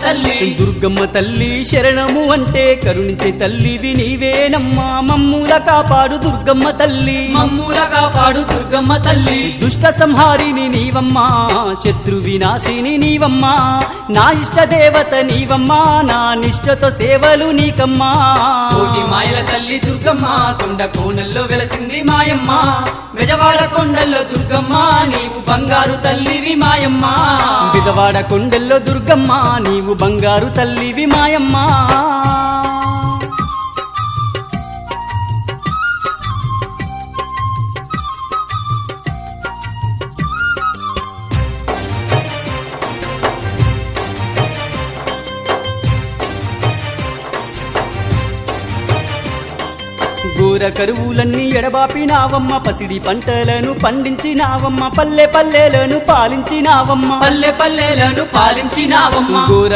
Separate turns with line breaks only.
తల్లి
దుర్గమ్మ తల్లి శరణము అంటే కరుణించే తల్లివి నీవేనమ్మా మమ్ముల కాపాడు దుర్గమ్మ తల్లి
మమ్ముల కాపాడు దుర్గమ్మ తల్లి
దుష్ట సంహారిని నీవమ్మా శత్రు వినాశిని నీవమ్మా నా ఇష్ట దేవత నీవమ్మా నా నిష్టతో సేవలు నీకమ్మా
కోటి మాయల తల్లి దుర్గమ్మ కొండ కోనల్లో వెలసింది మాయమ్మ బెజవాడ కొండల్లో దుర్గమ్మ నీవు బంగారు తల్లివి మాయమ్మ
బిజవాడ కొండల్లో దుర్గమ్మ నీవు బంగారు తల్లివి మాయమ్మా ఘోర కరువులన్నీ ఎడబాపినావమ్మ పసిడి పంటలను పండించినావమ్మ పల్లె పల్లెలను పాలించినావమ్మ
పల్లె పల్లెలను పాలించినావమ్మ
ఘోర